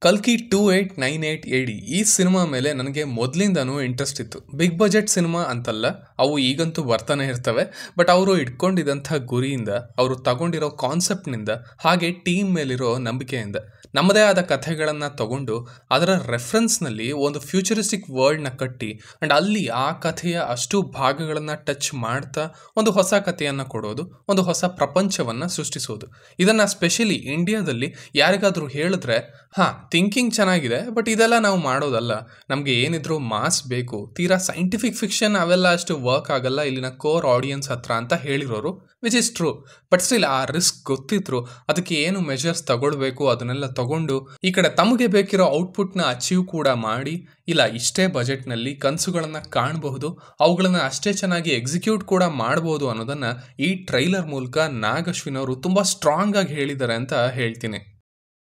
ಕಲ್ಕಿ 2898 AD ಈ cinema ಮೇಲೆ ನನಗೆ ಮೊದಲಿಂದನೂ ಇಂಟ್ರೆಸ್ಟ್ ಇತ್ತು. ಬಿಗ್ ಬಜೆಟ್ ಸಿನಿಮಾ ಅಂತಲ್ಲ, ಅವು ಈಗಂತೂ ಬರ್ತಾನೆ ಇರ್ತವೆ. ಬಟ್ ಅವರು ಇಟ್ಕೊಂಡಿದ್ದಂಥ ಗುರಿಯಿಂದ, ಅವರು ತಗೊಂಡಿರೋ ಕಾನ್ಸೆಪ್ಟ್ನಿಂದ, ಹಾಗೆ ಟೀಮ್ ಮೇಲಿರೋ ನಂಬಿಕೆಯಿಂದ ನಮ್ಮದೇ ಆದ ಕಥೆಗಳನ್ನು ತಗೊಂಡು ಅದರ ರೆಫರೆನ್ಸ್ನಲ್ಲಿ ಒಂದು ಫ್ಯೂಚರಿಸ್ಟಿಕ್ ವರ್ಲ್ಡ್ನ ಕಟ್ಟಿ ಆ್ಯಂಡ್ ಅಲ್ಲಿ ಆ ಕಥೆಯ ಅಷ್ಟು ಭಾಗಗಳನ್ನು ಟಚ್ ಮಾಡ್ತಾ ಒಂದು ಹೊಸ ಕಥೆಯನ್ನು ಕೊಡೋದು, ಒಂದು ಹೊಸ ಪ್ರಪಂಚವನ್ನು ಸೃಷ್ಟಿಸೋದು. ಇದನ್ನು ಸ್ಪೆಷಲಿ ಇಂಡಿಯಾದಲ್ಲಿ ಯಾರಿಗಾದರೂ ಹೇಳಿದ್ರೆ, ಥಿಂಕಿಂಗ್ ಚೆನ್ನಾಗಿದೆ, ಬಟ್ ಇದೆಲ್ಲ ನಾವು ಮಾಡೋದಲ್ಲ, ನಮಗೆ ಏನಿದ್ರು ಮಾಸ್ ಬೇಕು, ತೀರಾ ಸೈಂಟಿಫಿಕ್ ಫಿಕ್ಷನ್ ಅವೆಲ್ಲ ಅಷ್ಟು ವರ್ಕ್ ಆಗಲ್ಲ ಇಲ್ಲಿನ ಕೋರ್ ಆಡಿಯನ್ಸ್ ಹತ್ರ ಅಂತ ಹೇಳಿರೋರು, which is true. But still ಆ ರಿಸ್ಕ್ ಗೊತ್ತಿದ್ರು ಅದಕ್ಕೆ ಏನು ಮೆಜರ್ಸ್ ತಗೊಳ್ಬೇಕು ಅದನ್ನೆಲ್ಲ ತಗೊಂಡು ಈ ಕಡೆ ತಮಗೆ ಬೇಕಿರೋ ಔಟ್ಪುಟ್ನ ಅಚೀವ್ ಕೂಡ ಮಾಡಿ, ಇಲ್ಲ ಇಷ್ಟೇ ಬಜೆಟ್ನಲ್ಲಿ ಕನಸುಗಳನ್ನು ಕಾಣಬಹುದು, ಅವುಗಳನ್ನು ಅಷ್ಟೇ ಚೆನ್ನಾಗಿ ಎಕ್ಸಿಕ್ಯೂಟ್ ಕೂಡ ಮಾಡಬಹುದು ಅನ್ನೋದನ್ನು ಈ ಟ್ರೈಲರ್ ಮೂಲಕ ನಾಗ್ ಅಶ್ವಿನ್ ಅವರು ತುಂಬ ಸ್ಟ್ರಾಂಗ್ ಆಗಿ ಹೇಳಿದ್ದಾರೆ ಅಂತ ಹೇಳ್ತೀನಿ.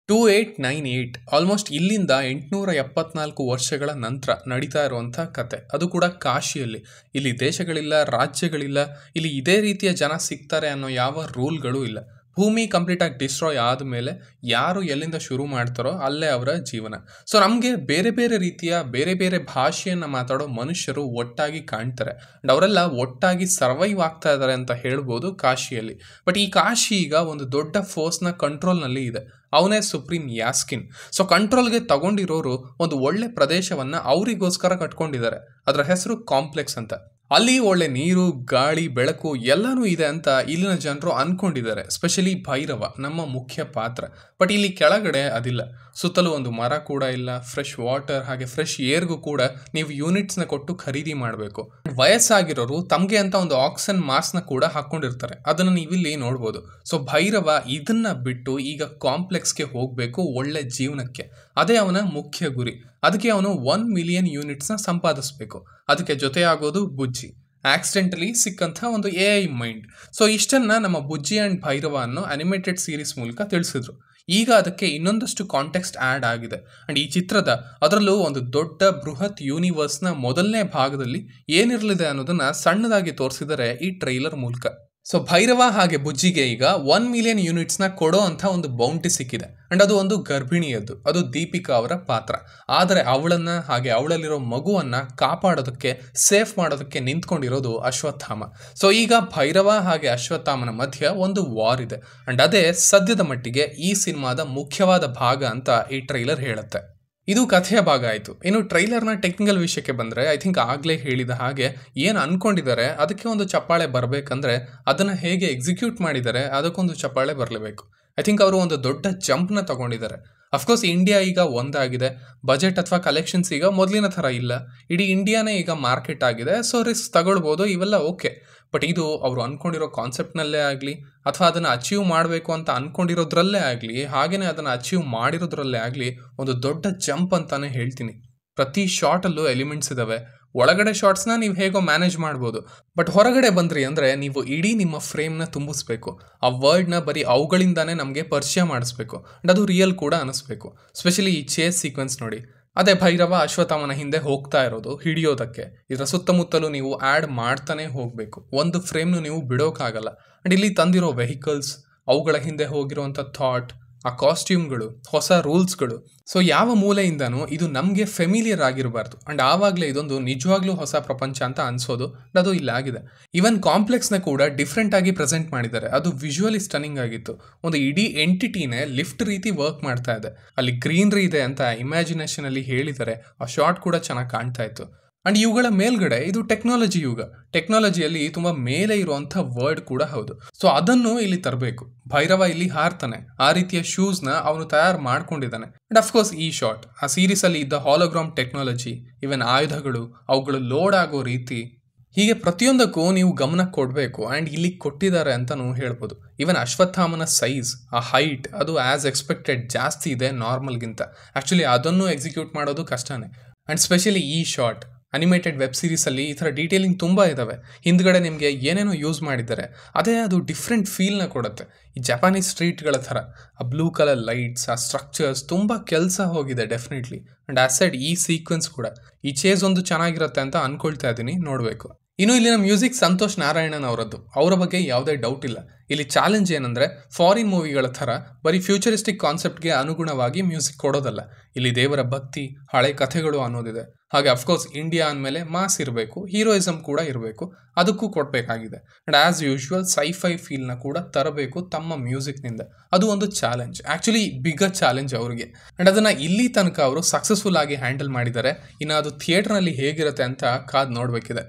2898 ಆಲ್ಮೋಸ್ಟ್ ಇಲ್ಲಿಂದ 874 ವರ್ಷಗಳ ನಂತರ ನಡೀತಾ ಇರುವಂಥ ಕತೆ, ಅದು ಕೂಡ ಕಾಶಿಯಲ್ಲಿ. ಇಲ್ಲಿ ದೇಶಗಳಿಲ್ಲ, ರಾಜ್ಯಗಳಿಲ್ಲ, ಇಲ್ಲಿ ಇದೇ ರೀತಿಯ ಜನ ಸಿಗ್ತಾರೆ ಅನ್ನೋ ಯಾವ ರೂಲ್ಗಳು ಇಲ್ಲ. ಭೂಮಿ ಕಂಪ್ಲೀಟಾಗಿ ಡಿಸ್ಟ್ರಾಯ್ ಆದಮೇಲೆ ಯಾರು ಎಲ್ಲಿಂದ ಶುರು ಮಾಡ್ತಾರೋ ಅಲ್ಲೇ ಅವರ ಜೀವನ. ಸೊ ನಮಗೆ ಬೇರೆ ಬೇರೆ ರೀತಿಯ ಬೇರೆ ಬೇರೆ ಭಾಷೆಯನ್ನು ಮಾತಾಡೋ ಮನುಷ್ಯರು ಒಟ್ಟಾಗಿ ಕಾಣ್ತಾರೆ ಆ್ಯಂಡ್ ಅವರೆಲ್ಲ ಒಟ್ಟಾಗಿ ಸರ್ವೈವ್ ಆಗ್ತಾ ಇದ್ದಾರೆ ಅಂತ ಹೇಳ್ಬೋದು ಕಾಶಿಯಲ್ಲಿ. ಬಟ್ ಈ ಕಾಶಿ ಈಗ ಒಂದು ದೊಡ್ಡ ಫೋರ್ಸ್ನ ಕಂಟ್ರೋಲ್ನಲ್ಲಿ ಇದೆ, ಅವನೇ ಸುಪ್ರೀಂ ಯಾಸ್ಕಿನ್. ಸೊ ಕಂಟ್ರೋಲ್ಗೆ ತಗೊಂಡಿರೋರು ಒಂದು ಒಳ್ಳೆ ಪ್ರದೇಶವನ್ನು ಅವರಿಗೋಸ್ಕರ ಕಟ್ಕೊಂಡಿದ್ದಾರೆ, ಅದರ ಹೆಸರು ಕಾಂಪ್ಲೆಕ್ಸ್ ಅಂತ. ಅಲ್ಲಿ ಒಳ್ಳೆ ನೀರು, ಗಾಳಿ, ಬೆಳಕು ಎಲ್ಲನೂ ಇದೆ ಅಂತ ಇಲ್ಲಿನ ಜನರು ಅನ್ಕೊಂಡಿದ್ದಾರೆ, ಸ್ಪೆಷಲಿ ಭೈರವ ನಮ್ಮ ಮುಖ್ಯ ಪಾತ್ರ. ಬಟ್ ಇಲ್ಲಿ ಕೆಳಗಡೆ ಅದಿಲ್ಲ, ಸುತ್ತಲೂ ಒಂದು ಮರ ಕೂಡ ಇಲ್ಲ, ಫ್ರೆಶ್ ವಾಟರ್ ಹಾಗೆ ಫ್ರೆಶ್ ಏರ್ಗೂ ಕೂಡ ನೀವು ಯೂನಿಟ್ಸ್ನ ಕೊಟ್ಟು ಖರೀದಿ ಮಾಡಬೇಕು. ವಯಸ್ಸಾಗಿರೋರು ತಮಗೆ ಅಂತ ಒಂದು ಆಕ್ಸಿಜನ್ ಮಾಸ್ಕ್ನ ಕೂಡ ಹಾಕೊಂಡಿರ್ತಾರೆ, ಅದನ್ನು ನೀವಿಲ್ಲಿ ನೋಡ್ಬೋದು. ಸೊ ಭೈರವ ಇದನ್ನ ಬಿಟ್ಟು ಈಗ ಕಾಂಪ್ಲೆಕ್ಸ್ಗೆ ಹೋಗಬೇಕು ಒಳ್ಳೆ ಜೀವನಕ್ಕೆ, ಅದೇ ಅವನ ಮುಖ್ಯ ಗುರಿ. ಅದಕ್ಕೆ ಅವನು 1 ಮಿಲಿಯನ್ ಯೂನಿಟ್ಸ್ನ ಸಂಪಾದಿಸಬೇಕು. ಅದಕ್ಕೆ ಜೊತೆಯಾಗೋದು ಬುಜ್ಜಿ, ಆಕ್ಸಿಡೆಂಟಲಿ ಸಿಕ್ಕಂಥ ಒಂದು AI ಮೈಂಡ್. ಸೊ ಇಷ್ಟನ್ನ ನಮ್ಮ ಬುಜ್ಜಿ ಆ್ಯಂಡ್ ಭೈರವ ಅನ್ನೋ ಅನಿಮೇಟೆಡ್ ಸೀರೀಸ್ ಮೂಲಕ ತಿಳಿಸಿದ್ರು. ಈಗ ಅದಕ್ಕೆ ಇನ್ನೊಂದಷ್ಟು ಕಾಂಟೆಕ್ಸ್ಟ್ ಆ್ಯಡ್ ಆಗಿದೆ ಆ್ಯಂಡ್ ಈ ಚಿತ್ರದ ಅದರಲ್ಲೂ ಒಂದು ದೊಡ್ಡ ಬೃಹತ್ ಯೂನಿವರ್ಸ್ನ ಮೊದಲನೇ ಭಾಗದಲ್ಲಿ ಏನಿರಲಿದೆ ಅನ್ನೋದನ್ನ ಸಣ್ಣದಾಗಿ ತೋರಿಸಿದರೆ ಈ ಟ್ರೈಲರ್ ಮೂಲಕ. ಸೊ ಭೈರವ ಹಾಗೆ ಬುಜ್ಜಿಗೆ ಈಗ 1 ಮಿಲಿಯನ್ ಯೂನಿಟ್ಸ್ನ ಕೊಡೋ ಅಂತ ಒಂದು ಬೌಂಟಿ ಸಿಕ್ಕಿದೆ ಆ್ಯಂಡ್ ಅದು ಒಂದು ಗರ್ಭಿಣಿಯದ್ದು, ಅದು ದೀಪಿಕಾ ಅವರ ಪಾತ್ರ. ಆದರೆ ಅವಳನ್ನ ಹಾಗೆ ಅವಳಲ್ಲಿರೋ ಮಗುವನ್ನ ಕಾಪಾಡೋದಕ್ಕೆ, ಸೇಫ್ ಮಾಡೋದಕ್ಕೆ ನಿಂತ್ಕೊಂಡಿರೋದು ಅಶ್ವತ್ಥಾಮ. ಸೊ ಈಗ ಭೈರವ ಹಾಗೆ ಅಶ್ವತ್ಥಾಮನ ಮಧ್ಯ ಒಂದು ವಾರ್ ಇದೆ ಆ್ಯಂಡ್ ಅದೇ ಸದ್ಯದ ಮಟ್ಟಿಗೆ ಈ ಸಿನಿಮಾದ ಮುಖ್ಯವಾದ ಭಾಗ ಅಂತ ಈ ಟ್ರೈಲರ್ ಹೇಳುತ್ತೆ. ಇದು ಕಥೆಯ ಭಾಗ ಆಯಿತು. ಇನ್ನು ಟ್ರೈಲರ್ನ ಟೆಕ್ನಿಕಲ್ ವಿಷಯಕ್ಕೆ ಬಂದರೆ, ಐ ಥಿಂಕ್ ಆಗಲೇ ಹೇಳಿದ ಹಾಗೆ ಏನು ಅಂದ್ಕೊಂಡಿದ್ದಾರೆ ಅದಕ್ಕೆ ಒಂದು ಚಪ್ಪಾಳೆ ಬರಬೇಕಂದ್ರೆ ಅದನ್ನು ಹೇಗೆ ಎಕ್ಸಿಕ್ಯೂಟ್ ಮಾಡಿದ್ದಾರೆ ಅದಕ್ಕೊಂದು ಚಪ್ಪಾಳೆ ಬರಲೇಬೇಕು. ಐ ಥಿಂಕ್ ಅವರು ಒಂದು ದೊಡ್ಡ ಜಂಪ್ನ ತಗೊಂಡಿದ್ದಾರೆ. ಅಫ್ಕೋರ್ಸ್ ಇಂಡಿಯಾ ಈಗ ಒಂದಾಗಿದೆ, ಬಜೆಟ್ ಅಥವಾ ಕಲೆಕ್ಷನ್ಸ್ ಈಗ ಮೊದಲಿನ ಥರ ಇಲ್ಲ, ಇಡೀ ಇಂಡಿಯಾನೇ ಈಗ ಮಾರ್ಕೆಟ್ ಆಗಿದೆ. ಸೊ ರಿಸ್ಕ್ ತಗೊಳ್ಬೋದು, ಇವೆಲ್ಲ ಓಕೆ. ಬಟ್ ಇದು ಅವರು ಅಂದ್ಕೊಂಡಿರೋ ಕಾನ್ಸೆಪ್ಟ್ನಲ್ಲೇ ಆಗಲಿ ಅಥವಾ ಅದನ್ನು ಅಚೀವ್ ಮಾಡಬೇಕು ಅಂತ ಅಂದ್ಕೊಂಡಿರೋದ್ರಲ್ಲೇ ಆಗಲಿ, ಹಾಗೆಯೇ ಅದನ್ನು ಅಚೀವ್ ಮಾಡಿರೋದ್ರಲ್ಲೇ ಆಗಲಿ ಒಂದು ದೊಡ್ಡ ಜಂಪ್ ಅಂತಾನೆ ಹೇಳ್ತೀನಿ. ಪ್ರತಿ ಶಾರ್ಟಲ್ಲೂ ಎಲಿಮೆಂಟ್ಸ್ ಇದ್ದಾವೆ. ಒಳಗಡೆ ಶಾರ್ಟ್ಸ್ನ ನೀವು ಹೇಗೋ ಮ್ಯಾನೇಜ್ ಮಾಡ್ಬೋದು, ಬಟ್ ಹೊರಗಡೆ ಬಂದ್ರಿ ಅಂದರೆ ನೀವು ಇಡೀ ನಿಮ್ಮ ಫ್ರೇಮ್ನ ತುಂಬಿಸ್ಬೇಕು. ಆ ವರ್ಲ್ಡ್ನ ಬರೀ ಅವುಗಳಿಂದಾನೇ ನಮಗೆ ಪರಿಚಯ ಮಾಡಿಸ್ಬೇಕು ಅಂಡ್ ಅದು ರಿಯಲ್ ಕೂಡ ಅನ್ನಿಸ್ಬೇಕು. ಸ್ಪೆಷಲಿ ಈ ಚೇಸ್ ಸೀಕ್ವೆನ್ಸ್ ನೋಡಿ, ಅದೇ ಭೈರವ ಅಶ್ವತ್ಥಾಮನ ಹಿಂದೆ ಹೋಗ್ತಾ ಇರೋದು ಹಿಡಿಯೋದಕ್ಕೆ. ಇದರ ಸುತ್ತಮುತ್ತಲೂ ನೀವು ಆ್ಯಡ್ ಮಾಡ್ತಾನೆ ಹೋಗಬೇಕು, ಒಂದು ಫ್ರೇಮ್ನು ನೀವು ಬಿಡೋಕ್ಕಾಗಲ್ಲ. ಅಂಡ್ ಇಲ್ಲಿ ತಂದಿರೋ ವೆಹಿಕಲ್ಸ್, ಅವುಗಳ ಹಿಂದೆ ಹೋಗಿರೋವಂಥ ಥಾಟ್, ಆ ಕಾಸ್ಟ್ಯೂಮ್ಗಳು, ಹೊಸ ರೂಲ್ಸ್ಗಳು, ಸೊ ಯಾವ ಮೂಲೆಯಿಂದನೂ ಇದು ನಮಗೆ ಫೆಮಿಲಿಯರ್ ಆಗಿರಬಾರ್ದು ಅಂಡ್ ಆವಾಗಲೇ ಇದೊಂದು ನಿಜವಾಗ್ಲೂ ಹೊಸ ಪ್ರಪಂಚ ಅಂತ ಅನ್ಸೋದು. ಅದು ಇಲ್ಲಾಗಿದೆ. ಈವನ್ ಕಾಂಪ್ಲೆಕ್ಸ್ನ ಕೂಡ ಡಿಫ್ರೆಂಟ್ ಆಗಿ ಪ್ರೆಸೆಂಟ್ ಮಾಡಿದ್ದಾರೆ, ಅದು ವಿಜುವಲಿ ಸ್ಟನ್ನಿಂಗ್ ಆಗಿತ್ತು. ಒಂದು ಇಡೀ ಎಂಟಿಟಿನೇ ಲಿಫ್ಟ್ ರೀತಿ ವರ್ಕ್ ಮಾಡ್ತಾ ಇದೆ, ಅಲ್ಲಿ ಗ್ರೀನ್ರಿ ಇದೆ ಅಂತ ಇಮ್ಯಾಜಿನೇಷನ್ ಅಲ್ಲಿ ಹೇಳಿದ್ದಾರೆ. ಆ ಶಾರ್ಟ್ ಕೂಡ ಚೆನ್ನಾಗಿ ಕಾಣ್ತಾ ಇತ್ತು. ಅಂಡ್ ಇವುಗಳ ಮೇಲ್ಗಡೆ ಇದು ಟೆಕ್ನಾಲಜಿ ಯುಗ, ಟೆಕ್ನಾಲಜಿಯಲ್ಲಿ ತುಂಬ ಮೇಲೆ ಇರುವಂಥ ವರ್ಡ್ ಕೂಡ ಹೌದು. ಸೊ ಅದನ್ನು ಇಲ್ಲಿ ತರಬೇಕು. ಭೈರವ ಇಲ್ಲಿ ಹಾರ್ತಾನೆ, ಆ ರೀತಿಯ ಶೂಸ್ನ ಅವನು ತಯಾರು ಮಾಡ್ಕೊಂಡಿದ್ದಾನೆ. ಅಂಡ್ ಅಫ್ಕೋರ್ಸ್ ಈ ಶಾರ್ಟ್, ಆ ಸೀರೀಸಲ್ಲಿ ಇದ್ದ ಹಾಲೋಗ್ರಾಮ್ ಟೆಕ್ನಾಲಜಿ, ಇವನ್ ಆಯುಧಗಳು, ಅವುಗಳು ಲೋಡ್ ಆಗೋ ರೀತಿ, ಹೀಗೆ ಪ್ರತಿಯೊಂದಕ್ಕೂ ನೀವು ಗಮನ ಕೊಡಬೇಕು ಆ್ಯಂಡ್ ಇಲ್ಲಿ ಕೊಟ್ಟಿದ್ದಾರೆ ಅಂತಲೂ ಹೇಳ್ಬೋದು. ಈವನ್ ಅಶ್ವತ್ಥಾಮನ ಸೈಜ್, ಆ ಹೈಟ್, ಅದು ಆ್ಯಸ್ ಎಕ್ಸ್ಪೆಕ್ಟೆಡ್ ಜಾಸ್ತಿ ಇದೆ ನಾರ್ಮಲ್ಗಿಂತ. ಆ್ಯಕ್ಚುಲಿ ಅದನ್ನು ಎಕ್ಸಿಕ್ಯೂಟ್ ಮಾಡೋದು ಕಷ್ಟನೇ. ಆ್ಯಂಡ್ ಸ್ಪೆಷಲಿ ಈ ಶಾರ್ಟ್, ಅನಿಮೇಟೆಡ್ ವೆಬ್ ಸೀರೀಸಲ್ಲಿ ಈ ಥರ ಡೀಟೇಲಿಂಗ್ ತುಂಬ ಇದ್ದಾವೆ. ಹಿಂದ್ಗಡೆ ನಿಮಗೆ ಏನೇನೋ ಯೂಸ್ ಮಾಡಿದ್ದಾರೆ, ಅದೇ ಅದು ಡಿಫ್ರೆಂಟ್ ಫೀಲ್ನ ಕೊಡುತ್ತೆ. ಈ ಜಪಾನೀಸ್ ಸ್ಟ್ರೀಟ್ಗಳ ಥರ ಆ ಬ್ಲೂ ಕಲರ್ ಲೈಟ್ಸ್, ಆ ಸ್ಟ್ರಕ್ಚರ್ಸ್ ತುಂಬ ಕೆಲಸ ಹೋಗಿದೆ ಡೆಫಿನೆಟ್ಲಿ. ಆ್ಯಂಡ್ ಆಸ್ ಸೈಡ್ ಈ ಸೀಕ್ವೆನ್ಸ್ ಕೂಡ, ಈ ಚೇಸ್ ಒಂದು ಚೆನ್ನಾಗಿರುತ್ತೆ ಅಂತ ಅಂದ್ಕೊಳ್ತಾ ಇದ್ದೀನಿ, ನೋಡಬೇಕು. ಇನ್ನು ಇಲ್ಲಿನ ಮ್ಯೂಸಿಕ್ ಸಂತೋಷ್ ನಾರಾಯಣನ್ ಅವರದ್ದು. ಅವರ ಬಗ್ಗೆ ಯಾವುದೇ ಡೌಟ್ ಇಲ್ಲ. ಇಲ್ಲಿ ಚಾಲೆಂಜ್ ಏನಂದ್ರೆ ಫಾರಿನ್ ಮೂವಿಗಳ ಥರ ಬರೀ ಫ್ಯೂಚರಿಸ್ಟಿಕ್ ಕಾನ್ಸೆಪ್ಟ್ಗೆ ಅನುಗುಣವಾಗಿ ಮ್ಯೂಸಿಕ್ ಕೊಡೋದಲ್ಲ. ಇಲ್ಲಿ ದೇವರ ಭಕ್ತಿ, ಹಳೆ ಕಥೆಗಳು ಅನ್ನೋದಿದೆ. ಹಾಗೆ ಅಫ್ಕೋರ್ಸ್ ಇಂಡಿಯಾ ಅಂದಮೇಲೆ ಮಾಸ್ ಇರಬೇಕು, ಹೀರೋಯಿಸಮ್ ಕೂಡ ಇರಬೇಕು, ಅದಕ್ಕೂ ಕೊಡಬೇಕಾಗಿದೆ. ಆ್ಯಂಡ್ ಆ್ಯಸ್ ಯೂಶ್ವಲ್ ಸೈಫೈ ಫೀಲ್ನ ಕೂಡ ತರಬೇಕು ತಮ್ಮ ಮ್ಯೂಸಿಕ್ನಿಂದ. ಅದು ಒಂದು ಚಾಲೆಂಜ್, ಆ್ಯಕ್ಚುಲಿ ಬಿಗ್ಗರ್ ಚಾಲೆಂಜ್ ಅವರಿಗೆ. ಆ್ಯಂಡ್ ಅದನ್ನು ಇಲ್ಲಿ ತನಕ ಅವರು ಸಕ್ಸಸ್ಫುಲ್ ಆಗಿ ಹ್ಯಾಂಡಲ್ ಮಾಡಿದ್ದಾರೆ. ಇನ್ನು ಅದು ಥಿಯೇಟರ್ನಲ್ಲಿ ಹೇಗಿರುತ್ತೆ ಅಂತ ಕಾದು ನೋಡಬೇಕಿದೆ.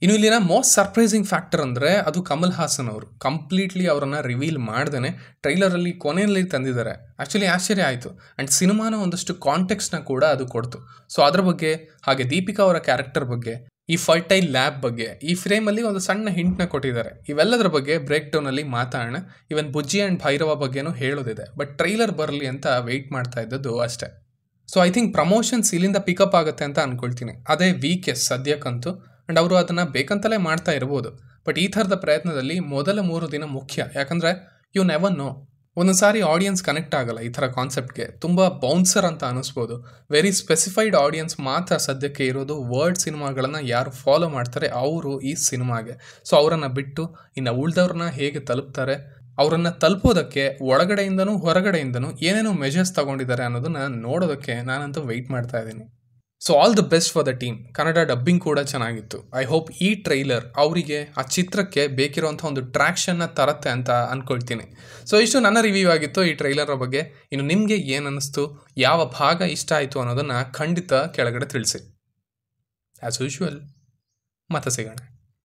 ಇನ್ನು ಇಲ್ಲಿನ ಮೋಸ್ಟ್ ಸರ್ಪ್ರೈಸಿಂಗ್ ಫ್ಯಾಕ್ಟರ್ ಅಂದರೆ ಅದು ಕಮಲ್ ಹಾಸನ್ ಅವರು. ಕಂಪ್ಲೀಟ್ಲಿ ಅವರನ್ನು ರಿವೀಲ್ ಮಾಡ್ದೇ ಟ್ರೈಲರಲ್ಲಿ ಕೊನೆಯಲ್ಲಿ ತಂದಿದ್ದಾರೆ. ಆ್ಯಕ್ಚುಲಿ ಆಶ್ಚರ್ಯ ಆಯಿತು. ಆ್ಯಂಡ್ ಸಿನಿಮಾನ ಒಂದಷ್ಟು ಕಾಂಟೆಕ್ಸ್ನ ಕೂಡ ಅದು ಕೊಡ್ತು. ಸೊ ಅದ್ರ ಬಗ್ಗೆ, ಹಾಗೆ ದೀಪಿಕಾ ಅವರ ಕ್ಯಾರೆಕ್ಟರ್ ಬಗ್ಗೆ, ಈ ಫರ್ಟೈಲ್ ಲ್ಯಾಬ್ ಬಗ್ಗೆ ಈ ಫ್ರೇಮಲ್ಲಿ ಒಂದು ಸಣ್ಣ ಹಿಂಟ್ನ ಕೊಟ್ಟಿದ್ದಾರೆ. ಇವೆಲ್ಲದರ ಬಗ್ಗೆ ಬ್ರೇಕ್ ಡೌನಲ್ಲಿ ಮಾತಾಡೋಣ. ಇವನ್ ಬುಜ್ಜಿ ಆ್ಯಂಡ್ ಭೈರವ ಬಗ್ಗೆನೂ ಹೇಳೋದಿದೆ. ಬಟ್ ಟ್ರೈಲರ್ ಬರಲಿ ಅಂತ ವೆಯ್ಟ್ ಮಾಡ್ತಾ ಇದ್ದದ್ದು ಅಷ್ಟೇ. ಸೊ ಐ ಥಿಂಕ್ ಪ್ರಮೋಷನ್ಸ್ ಇಲ್ಲಿಂದ ಪಿಕಪ್ ಆಗುತ್ತೆ ಅಂತ ಅಂದ್ಕೊಳ್ತೀನಿ. ಅದೇ ವೀಕೆಸ್ಟ್ ಸದ್ಯಕ್ಕಂತೂ. ಆ್ಯಂಡ್ ಅವರು ಅದನ್ನು ಬೇಕಂತಲೇ ಮಾಡ್ತಾ ಇರ್ಬೋದು. ಬಟ್ ಈ ಥರದ ಪ್ರಯತ್ನದಲ್ಲಿ ಮೊದಲ 3 ದಿನ ಮುಖ್ಯ. ಯಾಕಂದರೆ ಯು ನೆವರ್ ನೋ, ಒಂದೊಂದು ಸಾರಿ ಆಡಿಯನ್ಸ್ ಕನೆಕ್ಟ್ ಆಗಲ್ಲ ಈ ಥರ ಕಾನ್ಸೆಪ್ಟ್ಗೆ. ತುಂಬ ಬೌನ್ಸರ್ ಅಂತ ಅನ್ನಿಸ್ಬೋದು. ವೆರಿ ಸ್ಪೆಸಿಫೈಡ್ ಆಡಿಯನ್ಸ್ ಮಾತ್ರ ಸದ್ಯಕ್ಕೆ ಇರೋದು. ವರ್ಡ್ ಸಿನಿಮಾಗಳನ್ನು ಯಾರು ಫಾಲೋ ಮಾಡ್ತಾರೆ ಅವರು ಈ ಸಿನಿಮಾಗೆ. ಸೊ ಅವರನ್ನು ಬಿಟ್ಟು ಇನ್ನು ಉಳ್ದವ್ರನ್ನ ಹೇಗೆ ತಲುಪ್ತಾರೆ, ಅವರನ್ನು ತಲುಪೋದಕ್ಕೆ ಒಳಗಡೆಯಿಂದನೂ ಹೊರಗಡೆಯಿಂದನೂ ಏನೇನೋ ಮೆಜರ್ಸ್ ತಗೊಂಡಿದ್ದಾರೆ ಅನ್ನೋದನ್ನು ನೋಡೋದಕ್ಕೆ ನಾನಂತೂ ವೆಯ್ಟ್ ಮಾಡ್ತಾ ಇದ್ದೀನಿ. So all the best for the team. Kannada dubbing ಕೂಡ ಚೆನ್ನಾಗಿತ್ತು. ಐ ಹೋಪ್ ಈ ಟ್ರೈಲರ್ ಅವರಿಗೆ ಆ ಚಿತ್ರಕ್ಕೆ ಬೇಕಿರುವಂಥ ಒಂದು ಟ್ರ್ಯಾಕ್ಷನ್ನ ತರತ್ತೆ ಅಂತ ಅಂದ್ಕೊಳ್ತೀನಿ. ಸೊ ಇಷ್ಟು ನನ್ನ ರಿವ್ಯೂ ಆಗಿತ್ತು ಈ ಟ್ರೈಲರ್ ಬಗ್ಗೆ. ಇನ್ನು ನಿಮಗೆ ಏನು ಅನ್ನಿಸ್ತು, ಯಾವ ಭಾಗ ಇಷ್ಟ ಆಯಿತು ಅನ್ನೋದನ್ನು ಖಂಡಿತ ಕೆಳಗಡೆ ತಿಳಿಸಿ. ಆ್ಯಸ್ ಯೂಶ್ವಲ್ ಮತ್ತೆ ಸಿಗೋಣ.